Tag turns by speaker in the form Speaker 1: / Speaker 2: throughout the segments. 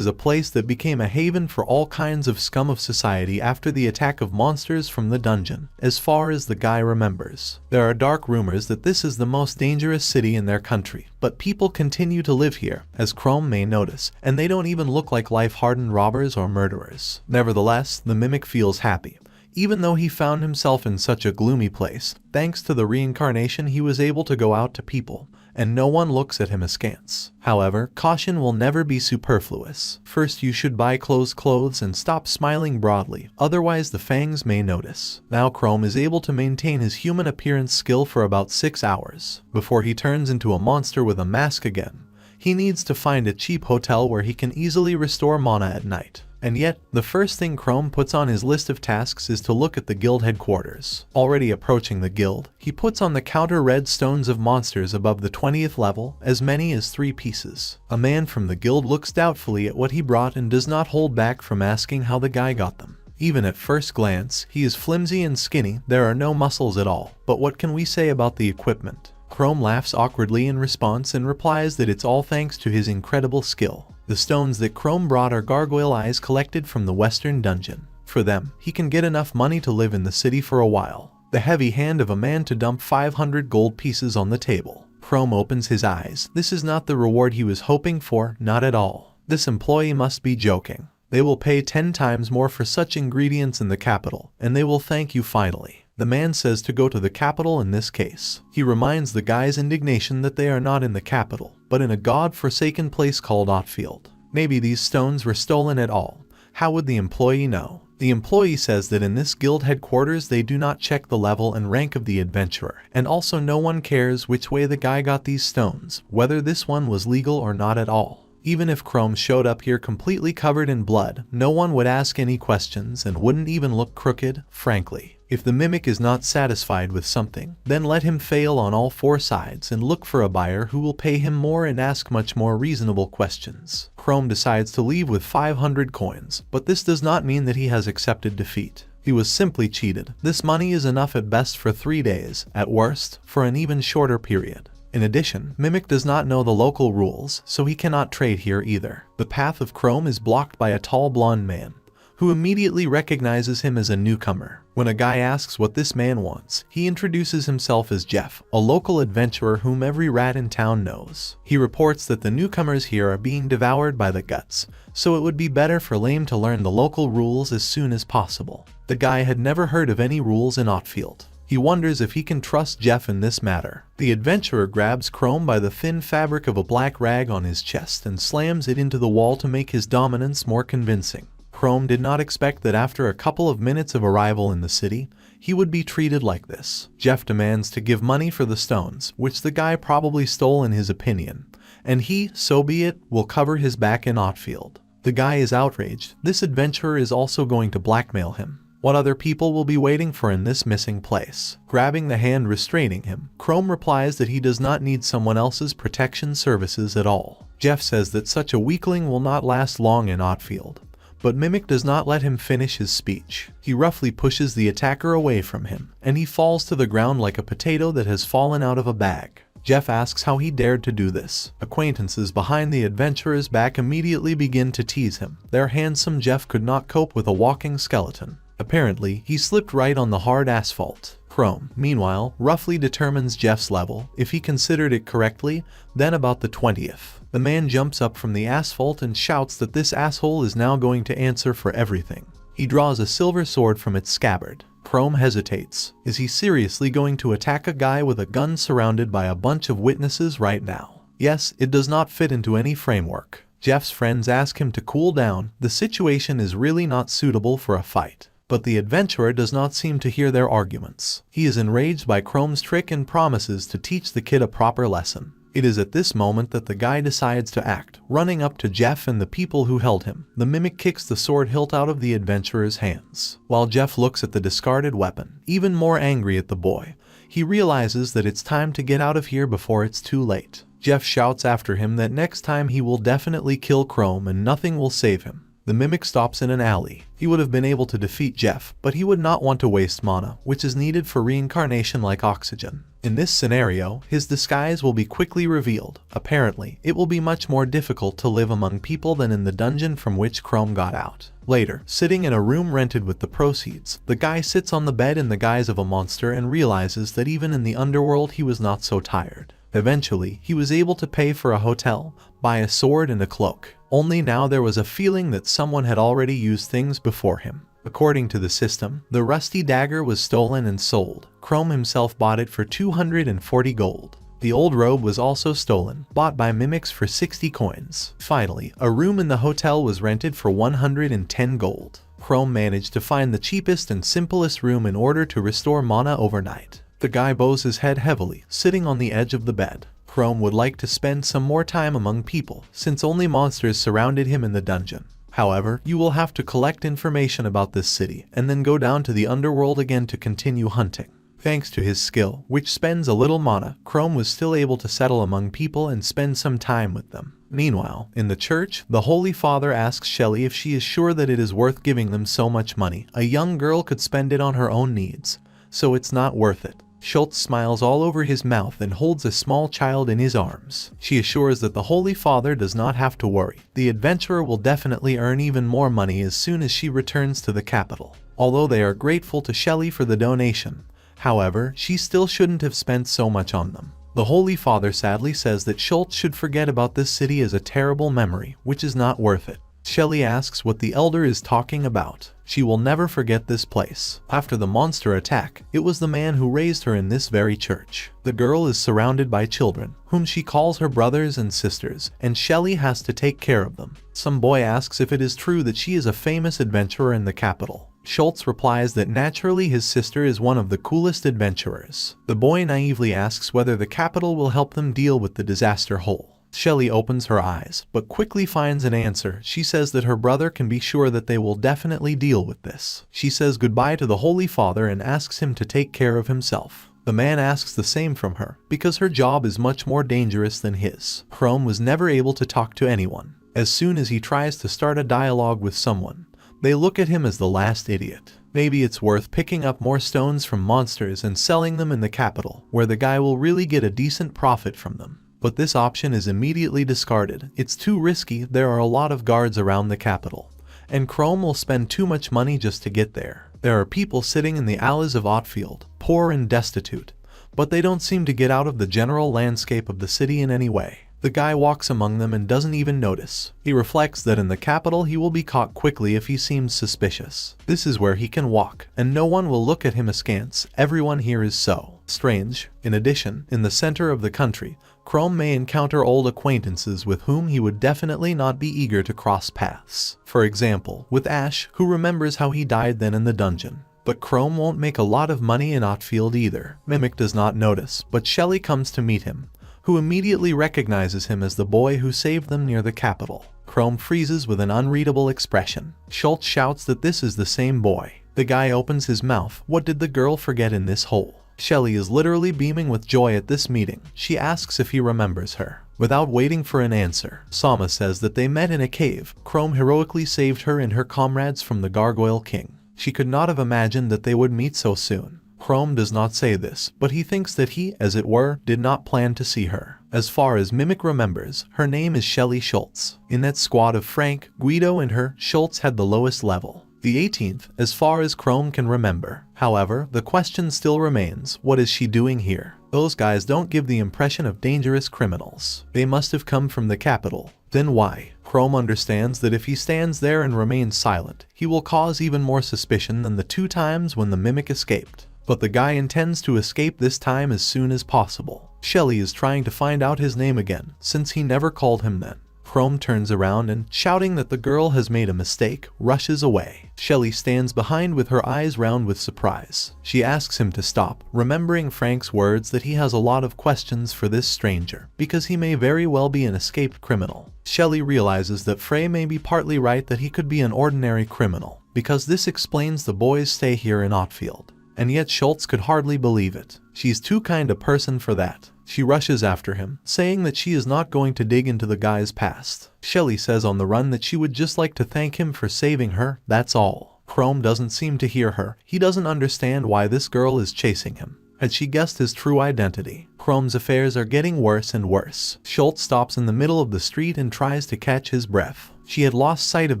Speaker 1: is a place that became a haven for all kinds of scum of society after the attack of monsters from the dungeon, as far as the guy remembers. There are dark rumors that this is the most dangerous city in their country, but people continue to live here, as Chrome may notice, and they don't even look like life-hardened robbers or murderers. Nevertheless, the mimic feels happy. Even though he found himself in such a gloomy place, thanks to the reincarnation he was able to go out to people, and no one looks at him askance. However, caution will never be superfluous. First you should buy clothes and stop smiling broadly, otherwise the fangs may notice. Now Chrome is able to maintain his human appearance skill for about 6 hours, before he turns into a monster with a mask again. He needs to find a cheap hotel where he can easily restore mana at night. And yet, the first thing Chrome puts on his list of tasks is to look at the guild headquarters. Already approaching the guild, he puts on the counter red stones of monsters above the 20th level, as many as 3 pieces. A man from the guild looks doubtfully at what he brought and does not hold back from asking how the guy got them. Even at first glance, he is flimsy and skinny, there are no muscles at all. But what can we say about the equipment? Chrome laughs awkwardly in response and replies that it's all thanks to his incredible skill. The stones that Chrome brought are gargoyle eyes collected from the western dungeon. For them, he can get enough money to live in the city for a while. The heavy hand of a man to dump 500 gold pieces on the table. Chrome opens his eyes. This is not the reward he was hoping for, not at all. This employee must be joking. They will pay 10 times more for such ingredients in the capital, and they will thank you finally. The man says to go to the capital in this case. He reminds the guy's indignation that they are not in the capital, but in a god-forsaken place called Otfield. Maybe these stones were stolen at all. How would the employee know? The employee says that in this guild headquarters they do not check the level and rank of the adventurer, and also no one cares which way the guy got these stones, whether this one was legal or not at all. Even if Chrome showed up here completely covered in blood, no one would ask any questions and wouldn't even look crooked, frankly. If the mimic is not satisfied with something, then let him fail on all 4 sides and look for a buyer who will pay him more and ask much more reasonable questions. Chrome decides to leave with 500 coins, but this does not mean that he has accepted defeat. He was simply cheated. This money is enough at best for 3 days, at worst, for an even shorter period. In addition, Mimic does not know the local rules, so he cannot trade here either. The path of Chrome is blocked by a tall blonde man, who immediately recognizes him as a newcomer. When a guy asks what this man wants, he introduces himself as Jeff, a local adventurer whom every rat in town knows. He reports that the newcomers here are being devoured by the guts, so it would be better for Lame to learn the local rules as soon as possible. The guy had never heard of any rules in Otfield. He wonders if he can trust Jeff in this matter. The adventurer grabs Chrome by the thin fabric of a black rag on his chest and slams it into the wall to make his dominance more convincing. Chrome did not expect that after a couple of minutes of arrival in the city, he would be treated like this. Jeff demands to give money for the stones, which the guy probably stole in his opinion, and he, so be it, will cover his back in Otfield. The guy is outraged. This adventurer is also going to blackmail him. What other people will be waiting for in this missing place? Grabbing the hand restraining him, Chrome replies that he does not need someone else's protection services at all. Jeff says that such a weakling will not last long in Otfield. But Mimic does not let him finish his speech. He roughly pushes the attacker away from him, and he falls to the ground like a potato that has fallen out of a bag. Jeff asks how he dared to do this. Acquaintances behind the adventurer's back immediately begin to tease him. Their handsome Jeff could not cope with a walking skeleton. Apparently, he slipped right on the hard asphalt. Chrome, meanwhile, roughly determines Jeff's level. If he considered it correctly, then about the 20th. The man jumps up from the asphalt and shouts that this asshole is now going to answer for everything. He draws a silver sword from its scabbard. Chrome hesitates. Is he seriously going to attack a guy with a gun surrounded by a bunch of witnesses right now? Yes, it does not fit into any framework. Jeff's friends ask him to cool down. The situation is really not suitable for a fight. But the adventurer does not seem to hear their arguments. He is enraged by Chrome's trick and promises to teach the kid a proper lesson. It is at this moment that the guy decides to act, running up to Jeff and the people who held him. The mimic kicks the sword hilt out of the adventurer's hands. While Jeff looks at the discarded weapon, even more angry at the boy, he realizes that it's time to get out of here before it's too late. Jeff shouts after him that next time he will definitely kill Chrome and nothing will save him. The mimic stops in an alley. He would have been able to defeat Jeff, but he would not want to waste mana, which is needed for reincarnation like oxygen. In this scenario, his disguise will be quickly revealed. Apparently, it will be much more difficult to live among people than in the dungeon from which Chrome got out. Later, sitting in a room rented with the proceeds, the guy sits on the bed in the guise of a monster and realizes that even in the underworld he was not so tired. Eventually, he was able to pay for a hotel, buy a sword and a cloak. Only now there was a feeling that someone had already used things before him. According to the system, the rusty dagger was stolen and sold. Chrome himself bought it for 240 gold. The old robe was also stolen, bought by mimics for 60 coins. Finally, a room in the hotel was rented for 110 gold. Chrome managed to find the cheapest and simplest room in order to restore mana overnight. The guy bows his head heavily, sitting on the edge of the bed. Chrome would like to spend some more time among people, since only monsters surrounded him in the dungeon. However, you will have to collect information about this city, and then go down to the underworld again to continue hunting. Thanks to his skill, which spends a little mana, Chrome was still able to settle among people and spend some time with them. Meanwhile, in the church, the Holy Father asks Shelly if she is sure that it is worth giving them so much money. A young girl could spend it on her own needs, so it's not worth it. Schultz smiles all over his mouth and holds a small child in his arms. She assures that the Holy Father does not have to worry. The adventurer will definitely earn even more money as soon as she returns to the capital. Although they are grateful to Shelly for the donation, however, she still shouldn't have spent so much on them. The Holy Father sadly says that Schultz should forget about this city as a terrible memory, which is not worth it. Shelly asks what the elder is talking about. She will never forget this place. After the monster attack, it was the man who raised her in this very church. The girl is surrounded by children, whom she calls her brothers and sisters, and Shelly has to take care of them. Some boy asks if it is true that she is a famous adventurer in the capital. Schultz replies that naturally his sister is one of the coolest adventurers. The boy naively asks whether the capital will help them deal with the disaster whole. Shelly opens her eyes, but quickly finds an answer. She says that her brother can be sure that they will definitely deal with this. She says goodbye to the Holy Father and asks him to take care of himself. The man asks the same from her, because her job is much more dangerous than his. Chrome was never able to talk to anyone. As soon as he tries to start a dialogue with someone, they look at him as the last idiot. Maybe it's worth picking up more stones from monsters and selling them in the capital, where the guy will really get a decent profit from them. But this option is immediately discarded. It's too risky. There are a lot of guards around the capital, and Chrome will spend too much money just to get there. There are people sitting in the alleys of Otfield, poor and destitute, but they don't seem to get out of the general landscape of the city in any way. The guy walks among them and doesn't even notice. He reflects that in the capital he will be caught quickly if he seems suspicious. This is where he can walk, and no one will look at him askance. Everyone here is so strange. In addition, in the center of the country, Chrome may encounter old acquaintances with whom he would definitely not be eager to cross paths. For example, with Ash, who remembers how he died then in the dungeon. But Chrome won't make a lot of money in Otfield either. Mimic does not notice, but Shelly comes to meet him, who immediately recognizes him as the boy who saved them near the capital. Chrome freezes with an unreadable expression. Schultz shouts that this is the same boy. The guy opens his mouth. What did the girl forget in this hole? Shelly is literally beaming with joy at this meeting. She asks if he remembers her. Without waiting for an answer, Sama says that they met in a cave. Chrome heroically saved her and her comrades from the Gargoyle King. She could not have imagined that they would meet so soon. Chrome does not say this, but he thinks that he, as it were, did not plan to see her. As far as Mimic remembers, her name is Shelly Schultz. In that squad of Frank, Guido and her, Schultz had the lowest level. The 18th, as far as Chrome can remember. However, the question still remains, what is she doing here? Those guys don't give the impression of dangerous criminals. They must have come from the capital. Then why? Chrome understands that if he stands there and remains silent, he will cause even more suspicion than the 2 times when the Mimic escaped. But the guy intends to escape this time as soon as possible. Shelly is trying to find out his name again, since he never called him then. Chrome turns around and, shouting that the girl has made a mistake, rushes away. Shelly stands behind with her eyes round with surprise. She asks him to stop, remembering Frank's words that he has a lot of questions for this stranger, because he may very well be an escaped criminal. Shelly realizes that Frey may be partly right that he could be an ordinary criminal, because this explains the boys' stay here in Otfield. and yet Schultz could hardly believe it. She's too kind a person for that. She rushes after him, saying that she is not going to dig into the guy's past. Shelley says on the run that she would just like to thank him for saving her, that's all. Chrome doesn't seem to hear her. He doesn't understand why this girl is chasing him. Had she guessed his true identity? Chrome's affairs are getting worse and worse. Schultz stops in the middle of the street and tries to catch his breath. She had lost sight of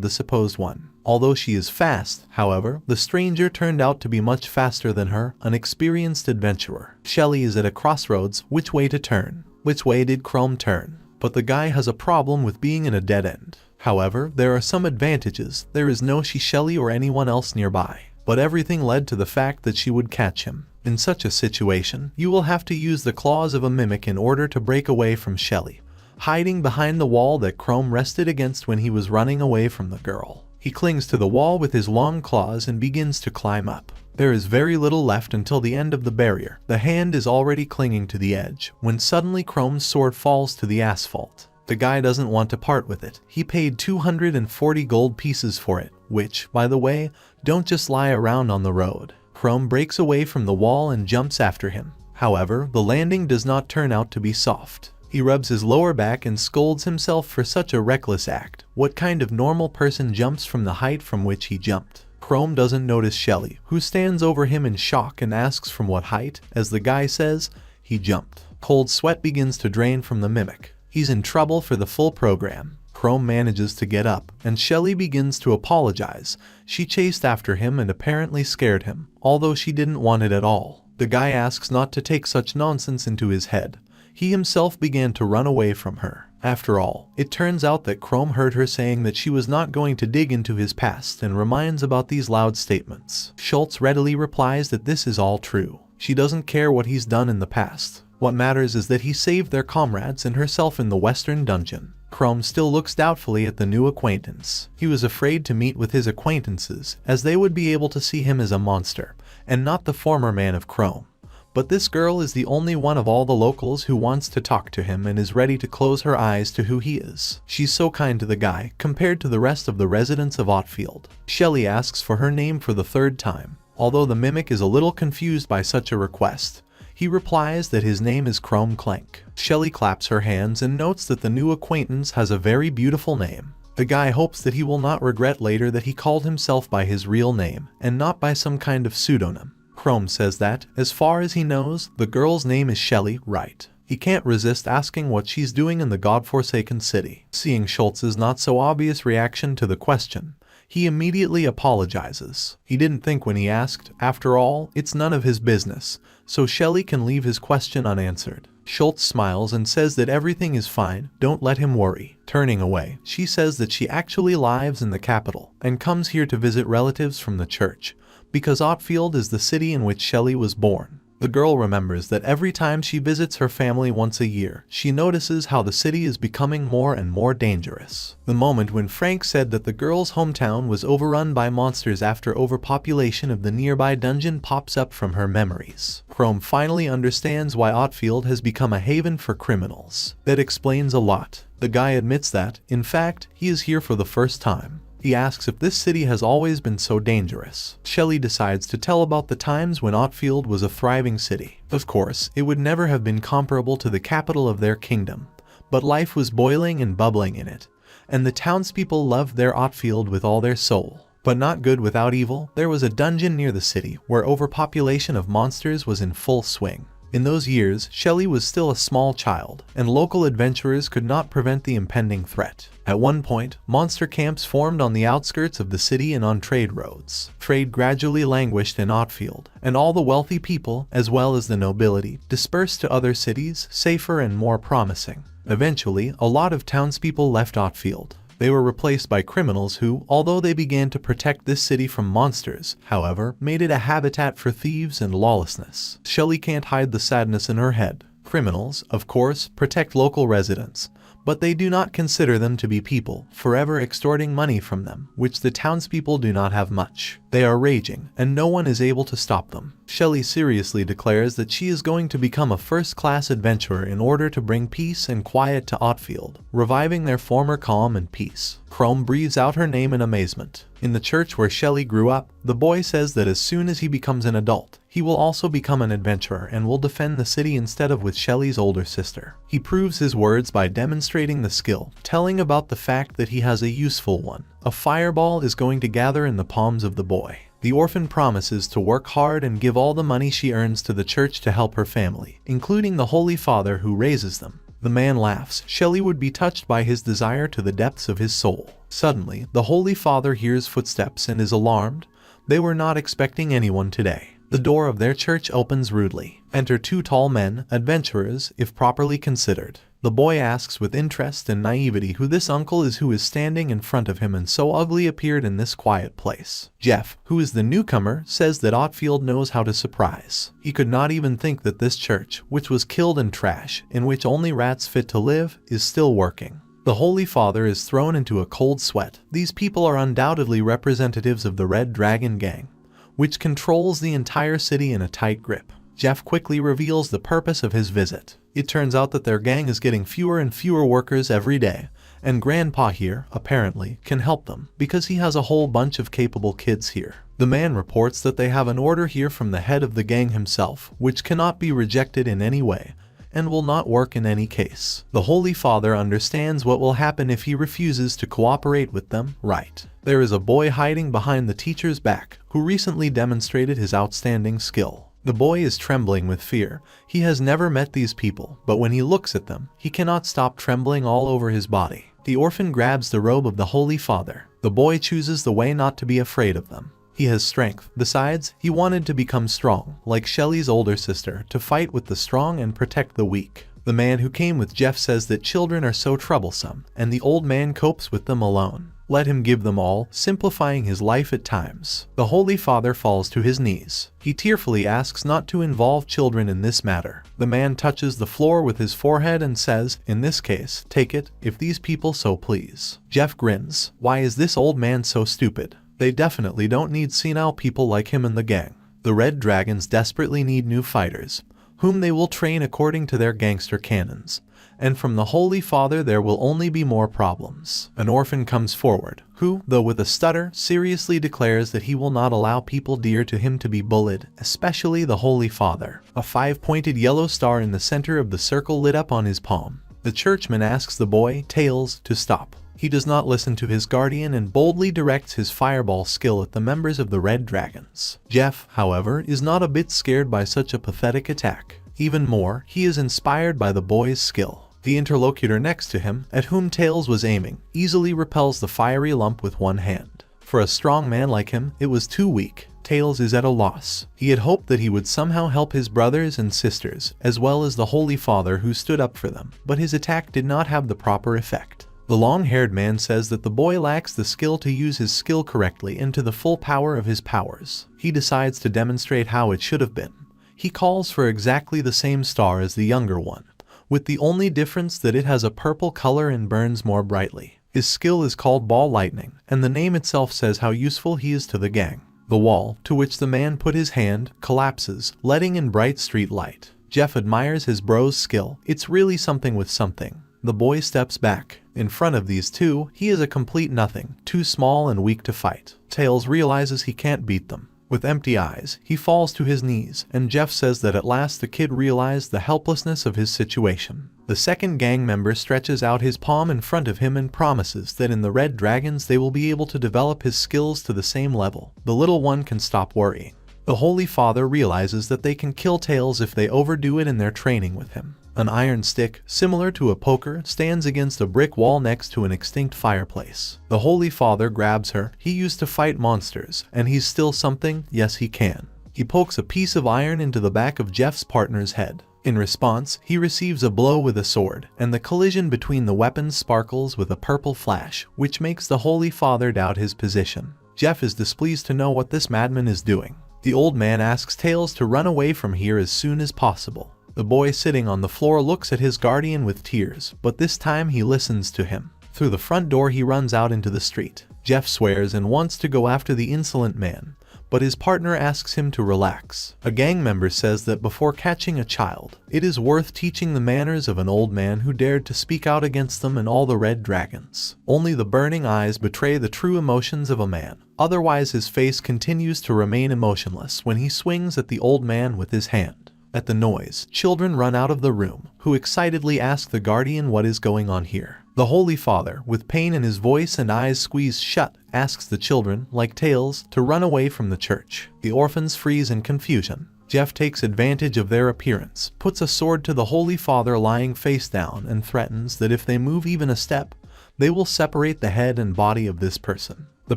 Speaker 1: the supposed one. Although she is fast, however, the stranger turned out to be much faster than her, an experienced adventurer. Shelley is at a crossroads. Which way to turn? Which way did Chrome turn? But the guy has a problem with being in a dead end. However, there are some advantages. There is no Shelley or anyone else nearby. But everything led to the fact that she would catch him. In such a situation, you will have to use the claws of a mimic in order to break away from Shelley, hiding behind the wall that Chrome rested against when he was running away from the girl. He clings to the wall with his long claws and begins to climb up. There is very little left until the end of the barrier. The hand is already clinging to the edge, when suddenly Chrome's sword falls to the asphalt. The guy doesn't want to part with it. He paid 240 gold pieces for it, which, by the way, don't just lie around on the road. Chrome breaks away from the wall and jumps after him. However, the landing does not turn out to be soft. He rubs his lower back and scolds himself for such a reckless act. What kind of normal person jumps from the height from which he jumped? Chrome doesn't notice Shelley, who stands over him in shock and asks from what height. As the guy says, he jumped. Cold sweat begins to drain from the mimic. He's in trouble for the full program. Chrome manages to get up, and Shelley begins to apologize. She chased after him and apparently scared him, although she didn't want it at all. The guy asks not to take such nonsense into his head. He himself began to run away from her. After all, it turns out that Chrome heard her saying that she was not going to dig into his past and reminds about these loud statements. Schultz readily replies that this is all true. She doesn't care what he's done in the past. What matters is that he saved their comrades and herself in the western dungeon. Chrome still looks doubtfully at the new acquaintance. He was afraid to meet with his acquaintances, as they would be able to see him as a monster, and not the former man of Chrome. But this girl is the only one of all the locals who wants to talk to him and is ready to close her eyes to who he is. She's so kind to the guy, compared to the rest of the residents of Otfield. Shelley asks for her name for the third time. Although the mimic is a little confused by such a request, he replies that his name is Chrome Clank. Shelley claps her hands and notes that the new acquaintance has a very beautiful name. The guy hopes that he will not regret later that he called himself by his real name, and not by some kind of pseudonym. Chrome says that, as far as he knows, the girl's name is Shelley, right? He can't resist asking what she's doing in the godforsaken city. Seeing Schultz's not-so-obvious reaction to the question, he immediately apologizes. He didn't think when he asked. After all, it's none of his business, so Shelley can leave his question unanswered. Schultz smiles and says that everything is fine, don't let him worry. Turning away, she says that she actually lives in the capital, and comes here to visit relatives from the church, because Otfield is the city in which Shelley was born. The girl remembers that every time she visits her family once a year, she notices how the city is becoming more and more dangerous. The moment when Frank said that the girl's hometown was overrun by monsters after overpopulation of the nearby dungeon pops up from her memories. Chrome finally understands why Otfield has become a haven for criminals. That explains a lot. The guy admits that, in fact, he is here for the first time. He asks if this city has always been so dangerous. Shelley decides to tell about the times when Otfield was a thriving city. Of course, it would never have been comparable to the capital of their kingdom, but life was boiling and bubbling in it, and the townspeople loved their Otfield with all their soul. But not good without evil. There was a dungeon near the city where overpopulation of monsters was in full swing. In those years, Shelley was still a small child, and local adventurers could not prevent the impending threat. At one point, monster camps formed on the outskirts of the city and on trade roads. Trade gradually languished in Otfield, and all the wealthy people, as well as the nobility, dispersed to other cities, safer and more promising. Eventually, a lot of townspeople left Otfield. They were replaced by criminals who, although they began to protect this city from monsters, however, made it a habitat for thieves and lawlessness. Shelley can't hide the sadness in her head. Criminals, of course, protect local residents, but they do not consider them to be people, forever extorting money from them, which the townspeople do not have much. They are raging, and no one is able to stop them. Shelley seriously declares that she is going to become a first-class adventurer in order to bring peace and quiet to Otfield, reviving their former calm and peace. Chrome breathes out her name in amazement. In the church where Shelley grew up, the boy says that as soon as he becomes an adult, he will also become an adventurer and will defend the city instead of with Shelley's older sister. He proves his words by demonstrating the skill, telling about the fact that he has a useful one. A fireball is going to gather in the palms of the boy. The orphan promises to work hard and give all the money she earns to the church to help her family, including the Holy Father who raises them. The man laughs. Shelley would be touched by his desire to the depths of his soul. Suddenly, the Holy Father hears footsteps and is alarmed. They were not expecting anyone today. The door of their church opens rudely. Enter two tall men, adventurers, if properly considered. The boy asks with interest and naivety who this uncle is who is standing in front of him and so ugly appeared in this quiet place. Jeff, who is the newcomer, says that Otfield knows how to surprise. He could not even think that this church, which was killed in trash, in which only rats fit to live, is still working. The Holy Father is thrown into a cold sweat. These people are undoubtedly representatives of the Red Dragon Gang, which controls the entire city in a tight grip. Jeff quickly reveals the purpose of his visit. It turns out that their gang is getting fewer and fewer workers every day, and Grandpa here, apparently, can help them, because he has a whole bunch of capable kids here. The man reports that they have an order here from the head of the gang himself, which cannot be rejected in any way, and will not work in any case. The Holy Father understands what will happen if he refuses to cooperate with them, right? There is a boy hiding behind the teacher's back, who recently demonstrated his outstanding skill. The boy is trembling with fear. He has never met these people, but when he looks at them, he cannot stop trembling all over his body. The orphan grabs the robe of the Holy Father. The boy chooses the way not to be afraid of them. He has strength. Besides, he wanted to become strong, like Shelley's older sister, to fight with the strong and protect the weak. The man who came with Jeff says that children are so troublesome, and the old man copes with them alone. Let him give them all, simplifying his life at times. The Holy Father falls to his knees. He tearfully asks not to involve children in this matter. The man touches the floor with his forehead and says, in this case, take it, if these people so please. Jeff grins. Why is this old man so stupid? They definitely don't need senile people like him in the gang. The Red Dragons desperately need new fighters, whom they will train according to their gangster canons. And from the Holy Father there will only be more problems. An orphan comes forward, who, though with a stutter, seriously declares that he will not allow people dear to him to be bullied, especially the Holy Father. A 5-pointed yellow star in the center of the circle lit up on his palm. The churchman asks the boy, Tails, to stop. He does not listen to his guardian and boldly directs his fireball skill at the members of the Red Dragons. Jeff, however, is not a bit scared by such a pathetic attack. Even more, he is inspired by the boy's skill. The interlocutor next to him, at whom Tails was aiming, easily repels the fiery lump with one hand. For a strong man like him, it was too weak. Tails is at a loss. He had hoped that he would somehow help his brothers and sisters, as well as the Holy Father who stood up for them, but his attack did not have the proper effect. The long-haired man says that the boy lacks the skill to use his skill correctly and to the full power of his powers. He decides to demonstrate how it should have been. He calls for exactly the same star as the younger one, with the only difference that it has a purple color and burns more brightly. His skill is called Ball Lightning, and the name itself says how useful he is to the gang. The wall, to which the man put his hand, collapses, letting in bright street light. Jeff admires his bro's skill. It's really something with something. The boy steps back. In front of these two, he is a complete nothing, too small and weak to fight. Tails realizes he can't beat them. With empty eyes, he falls to his knees, and Jeff says that at last the kid realized the helplessness of his situation. The second gang member stretches out his palm in front of him and promises that in the Red Dragons they will be able to develop his skills to the same level. The little one can stop worrying. The Holy Father realizes that they can kill Tails if they overdo it in their training with him. An iron stick, similar to a poker, stands against a brick wall next to an extinct fireplace. The Holy Father grabs her. He used to fight monsters, and he's still something. Yes, he can. He pokes a piece of iron into the back of Jeff's partner's head. In response, he receives a blow with a sword, and the collision between the weapons sparkles with a purple flash, which makes the Holy Father doubt his position. Jeff is displeased to know what this madman is doing. The old man asks Tails to run away from here as soon as possible. The boy sitting on the floor looks at his guardian with tears, but this time he listens to him. Through the front door he runs out into the street. Jeff swears and wants to go after the insolent man, but his partner asks him to relax. A gang member says that before catching a child, it is worth teaching the manners of an old man who dared to speak out against them and all the red dragons. Only the burning eyes betray the true emotions of a man. Otherwise, his face continues to remain emotionless when he swings at the old man with his hand. At the noise, children run out of the room, who excitedly ask the guardian what is going on here. The Holy Father, with pain in his voice and eyes squeezed shut, asks the children, like Tails, to run away from the church. The orphans freeze in confusion. Jeff takes advantage of their appearance, puts a sword to the Holy Father lying face down, and threatens that if they move even a step, they will separate the head and body of this person. The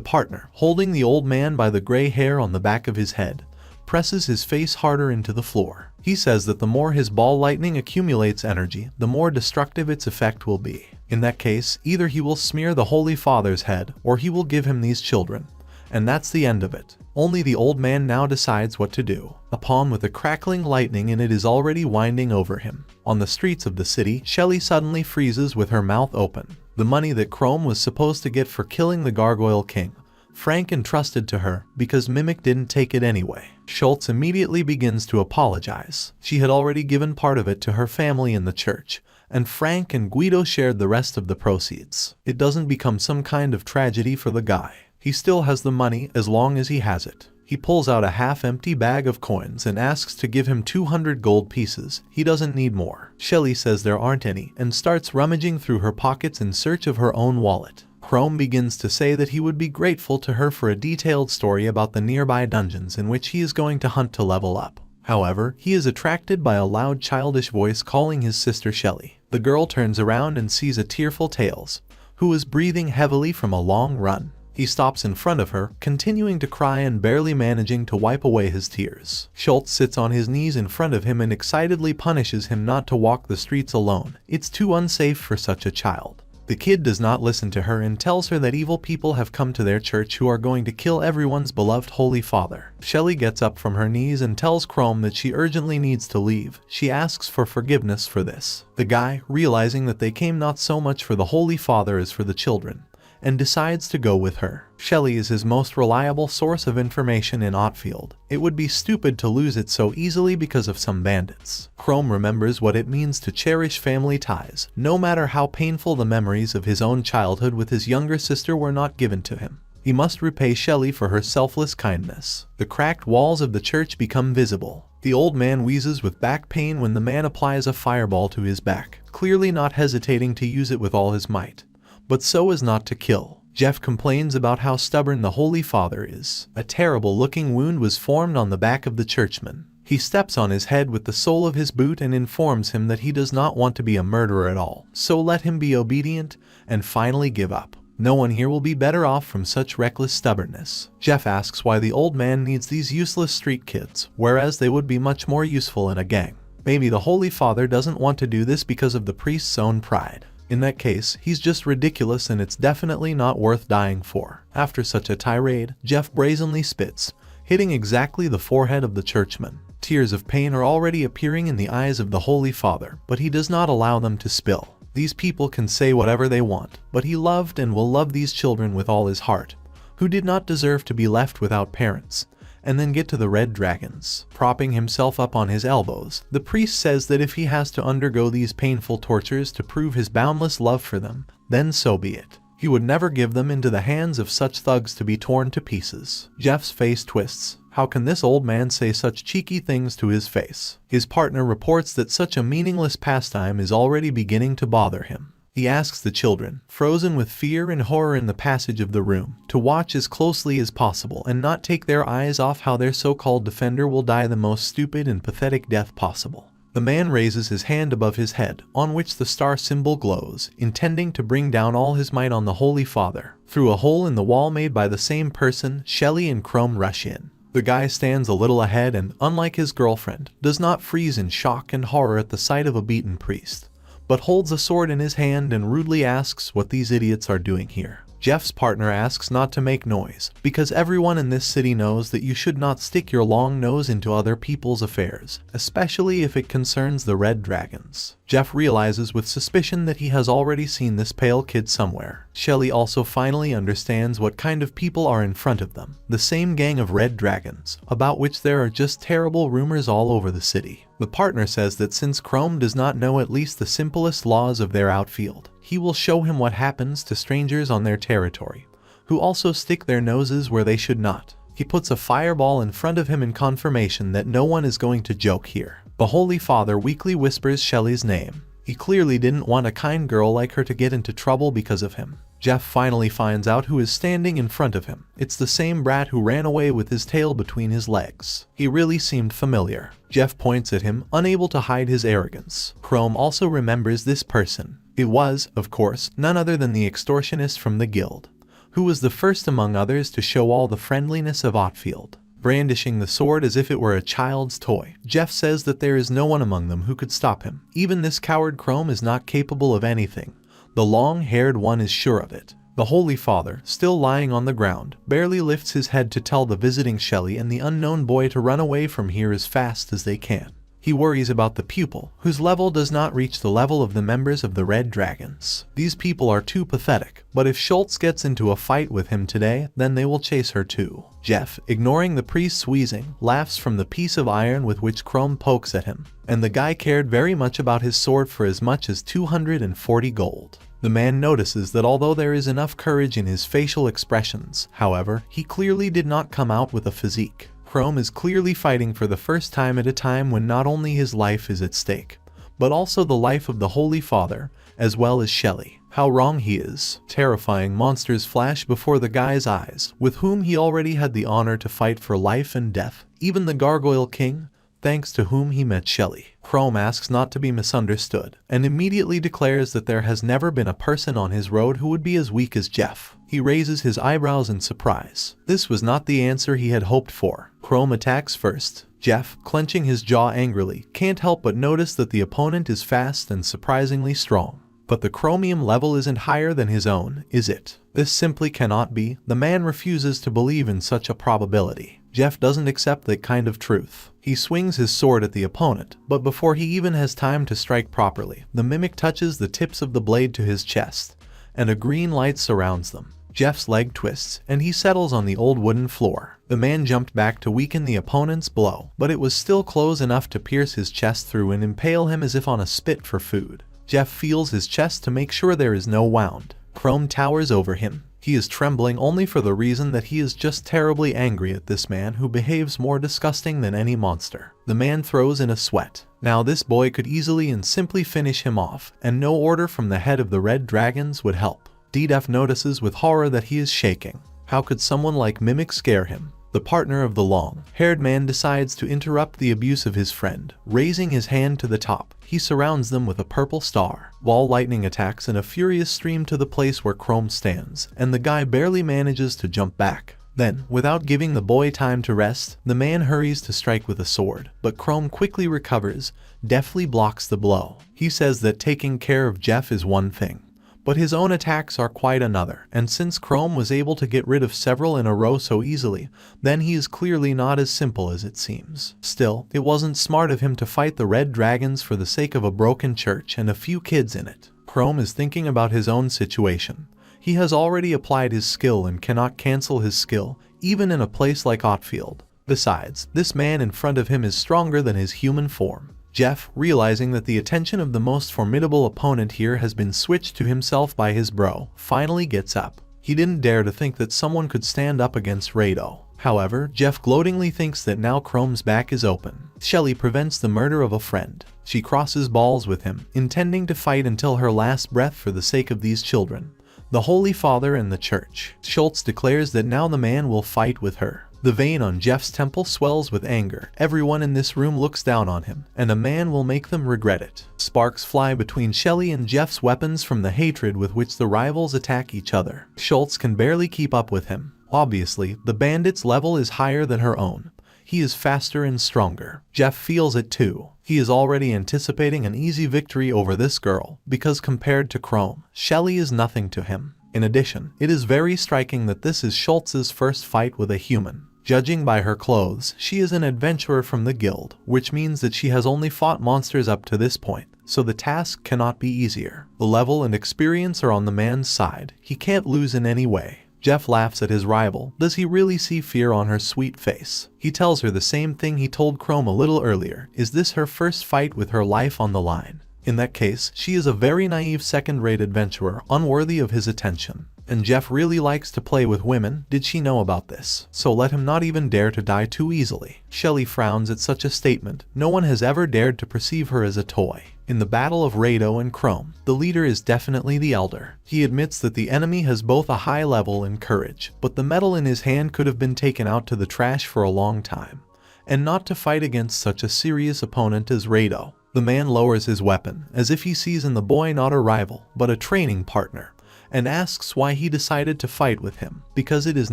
Speaker 1: partner, holding the old man by the gray hair on the back of his head, presses his face harder into the floor. He says that the more his ball lightning accumulates energy, the more destructive its effect will be. In that case, either he will smear the Holy Father's head, or he will give him these children. And that's the end of it. Only the old man now decides what to do. A pawn with a crackling lightning in it is already winding over him. On the streets of the city, Shelly suddenly freezes with her mouth open. The money that Chrome was supposed to get for killing the Gargoyle King, Frank entrusted to her because Mimic didn't take it anyway. Schultz immediately begins to apologize. She had already given part of it to her family in the church, and Frank and Guido shared the rest of the proceeds. It doesn't become some kind of tragedy for the guy. He still has the money as long as he has it. He pulls out a half-empty bag of coins and asks to give him 200 gold pieces. He doesn't need more. Shelly says there aren't any and starts rummaging through her pockets in search of her own wallet. Chrome begins to say that he would be grateful to her for a detailed story about the nearby dungeons in which he is going to hunt to level up. However, he is attracted by a loud childish voice calling his sister Shelly. The girl turns around and sees a tearful Tails, who is breathing heavily from a long run. He stops in front of her, continuing to cry and barely managing to wipe away his tears. Schultz sits on his knees in front of him and excitedly punishes him not to walk the streets alone. It's too unsafe for such a child. The kid does not listen to her and tells her that evil people have come to their church who are going to kill everyone's beloved Holy Father. Shelly gets up from her knees and tells Chrome that she urgently needs to leave. She asks for forgiveness for this. The guy, realizing that they came not so much for the Holy Father as for the children, and decides to go with her. Shelly is his most reliable source of information in Otfield. It would be stupid to lose it so easily because of some bandits. Chrome remembers what it means to cherish family ties, no matter how painful the memories of his own childhood with his younger sister were not given to him. He must repay Shelly for her selfless kindness. The cracked walls of the church become visible. The old man wheezes with back pain when the man applies a fireball to his back, clearly not hesitating to use it with all his might, but so as not to kill. Jeff complains about how stubborn the Holy Father is. A terrible-looking wound was formed on the back of the churchman. He steps on his head with the sole of his boot and informs him that he does not want to be a murderer at all, so let him be obedient and finally give up. No one here will be better off from such reckless stubbornness. Jeff asks why the old man needs these useless street kids, whereas they would be much more useful in a gang. Maybe the Holy Father doesn't want to do this because of the priest's own pride. In that case, he's just ridiculous and it's definitely not worth dying for. After such a tirade, Jeff brazenly spits, hitting exactly the forehead of the churchman. Tears of pain are already appearing in the eyes of the Holy Father, but he does not allow them to spill. These people can say whatever they want, but he loved and will love these children with all his heart, who did not deserve to be left without parents. And then get to the red dragons. Propping himself up on his elbows, the priest says that if he has to undergo these painful tortures to prove his boundless love for them, then so be it. He would never give them into the hands of such thugs to be torn to pieces. Jeff's face twists. How can this old man say such cheeky things to his face? His partner reports that such a meaningless pastime is already beginning to bother him. He asks the children, frozen with fear and horror in the passage of the room, to watch as closely as possible and not take their eyes off how their so-called defender will die the most stupid and pathetic death possible. The man raises his hand above his head, on which the star symbol glows, intending to bring down all his might on the Holy Father. Through a hole in the wall made by the same person, Shelly and Chrome rush in. The guy stands a little ahead and, unlike his girlfriend, does not freeze in shock and horror at the sight of a beaten priest, but holds a sword in his hand and rudely asks what these idiots are doing here. Jeff's partner asks not to make noise, because everyone in this city knows that you should not stick your long nose into other people's affairs, especially if it concerns the red dragons. Jeff realizes with suspicion that he has already seen this pale kid somewhere. Shelly also finally understands what kind of people are in front of them, the same gang of red dragons, about which there are just terrible rumors all over the city. The partner says that since Chrome does not know at least the simplest laws of their outfield, he will show him what happens to strangers on their territory, who also stick their noses where they should not. He puts a fireball in front of him in confirmation that no one is going to joke here. The Holy Father weakly whispers Shelly's name. He clearly didn't want a kind girl like her to get into trouble because of him. Jeff finally finds out who is standing in front of him. It's the same brat who ran away with his tail between his legs. He really seemed familiar. Jeff points at him, unable to hide his arrogance. Chrome also remembers this person. It was, of course, none other than the extortionist from the guild, who was the first among others to show all the friendliness of Otfield. Brandishing the sword as if it were a child's toy, Jeff says that there is no one among them who could stop him. Even this coward Chrome is not capable of anything. The long-haired one is sure of it. The Holy Father, still lying on the ground, barely lifts his head to tell the visiting Shelly and the unknown boy to run away from here as fast as they can. He worries about the pupil, whose level does not reach the level of the members of the Red Dragons. These people are too pathetic, but if Schultz gets into a fight with him today, then they will chase her too. Jeff, ignoring the priest's wheezing, laughs from the piece of iron with which Chrome pokes at him, and the guy cared very much about his sword for as much as 240 gold. The man notices that although there is enough courage in his facial expressions, however, he clearly did not come out with a physique. Chrome is clearly fighting for the first time at a time when not only his life is at stake, but also the life of the Holy Father, as well as Shelly. How wrong he is. Terrifying monsters flash before the guy's eyes, with whom he already had the honor to fight for life and death, even the Gargoyle King, thanks to whom he met Shelly. Chrome asks not to be misunderstood, and immediately declares that there has never been a person on his road who would be as weak as Jeff. He raises his eyebrows in surprise. This was not the answer he had hoped for. Chrome attacks first. Jeff, clenching his jaw angrily, can't help but notice that the opponent is fast and surprisingly strong. But the chromium level isn't higher than his own, is it? This simply cannot be. The man refuses to believe in such a probability. Jeff doesn't accept that kind of truth. He swings his sword at the opponent, but before he even has time to strike properly, the mimic touches the tips of the blade to his chest, and a green light surrounds them. Jeff's leg twists, and he settles on the old wooden floor. The man jumped back to weaken the opponent's blow, but it was still close enough to pierce his chest through and impale him as if on a spit for food. Jeff feels his chest to make sure there is no wound. Chrome towers over him. He is trembling only for the reason that he is just terribly angry at this man who behaves more disgusting than any monster. The man throws in a sweat. Now this boy could easily and simply finish him off, and no order from the head of the Red Dragons would help. Jeff notices with horror that he is shaking. How could someone like Mimic scare him? The partner of the long-haired man decides to interrupt the abuse of his friend. Raising his hand to the top, he surrounds them with a purple star. Wall lightning attacks in a furious stream to the place where Chrome stands, and the guy barely manages to jump back. Then, without giving the boy time to rest, the man hurries to strike with a sword, but Chrome quickly recovers, deftly blocks the blow. He says that taking care of Jeff is one thing, but his own attacks are quite another, and since Chrome was able to get rid of several in a row so easily, then he is clearly not as simple as it seems. Still, it wasn't smart of him to fight the Red Dragons for the sake of a broken church and a few kids in it. Chrome is thinking about his own situation. He has already applied his skill and cannot cancel his skill, even in a place like Otfield. Besides, this man in front of him is stronger than his human form. Jeff, realizing that the attention of the most formidable opponent here has been switched to himself by his bro, finally gets up. He didn't dare to think that someone could stand up against Rado. However, Jeff gloatingly thinks that now Chrome's back is open. Shelly prevents the murder of a friend. She crosses balls with him, intending to fight until her last breath for the sake of these children, the Holy Father and the Church. Schultz declares that now the man will fight with her. The vein on Jeff's temple swells with anger. Everyone in this room looks down on him, and a man will make them regret it. Sparks fly between Shelly and Jeff's weapons from the hatred with which the rivals attack each other. Schultz can barely keep up with him. Obviously, the bandit's level is higher than her own. He is faster and stronger. Jeff feels it too. He is already anticipating an easy victory over this girl, because compared to Chrome, Shelly is nothing to him. In addition, it is very striking that this is Schultz's first fight with a human. Judging by her clothes, she is an adventurer from the guild, which means that she has only fought monsters up to this point, so the task cannot be easier. The level and experience are on the man's side. He can't lose in any way. Jeff laughs at his rival. Does he really see fear on her sweet face? He tells her the same thing he told Chrome a little earlier. Is this her first fight with her life on the line? In that case, she is a very naive second-rate adventurer, unworthy of his attention. And Jeff really likes to play with women. Did she know about this? So let him not even dare to die too easily. Shelley frowns at such a statement. No one has ever dared to perceive her as a toy. In the battle of Rado and Chrome, the leader is definitely the elder. He admits that the enemy has both a high level and courage, but the metal in his hand could have been taken out to the trash for a long time. And not to fight against such a serious opponent as Rado. The man lowers his weapon, as if he sees in the boy not a rival, but a training partner, and asks why he decided to fight with him. Because it is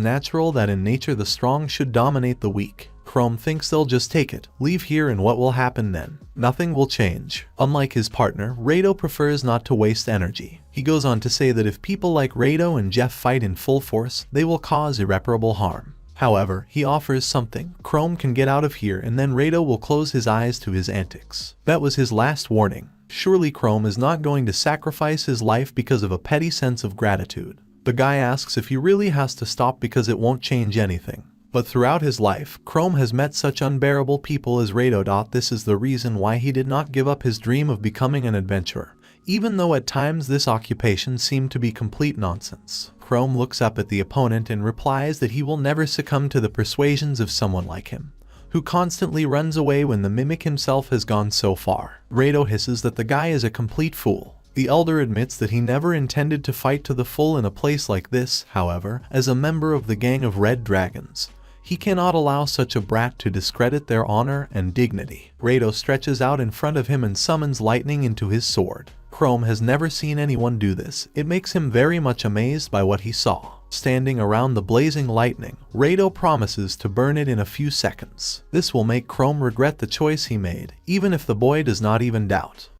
Speaker 1: natural that in nature the strong should dominate the weak. Chrome thinks they'll just take it, leave here, and what will happen then? Nothing will change. Unlike his partner, Rado prefers not to waste energy. He goes on to say that if people like Rado and Jeff fight in full force, they will cause irreparable harm. However, he offers something. Chrome can get out of here, and then Rado will close his eyes to his antics. That was his last warning. Surely Chrome is not going to sacrifice his life because of a petty sense of gratitude. The guy asks if he really has to stop because it won't change anything. But throughout his life, Chrome has met such unbearable people as Rado. This is the reason why he did not give up his dream of becoming an adventurer, even though at times this occupation seemed to be complete nonsense. Chrome looks up at the opponent and replies that he will never succumb to the persuasions of someone like him, who constantly runs away when the mimic himself has gone so far. Rado hisses that the guy is a complete fool. The elder admits that he never intended to fight to the full in a place like this. However, as a member of the gang of Red Dragons, he cannot allow such a brat to discredit their honor and dignity. Rado stretches out in front of him and summons lightning into his sword. Chrome has never seen anyone do this. It makes him very much amazed by what he saw. Standing around the blazing lightning, Rado promises to burn it in a few seconds. This will make Chrome regret the choice he made, even if the boy does not even doubt.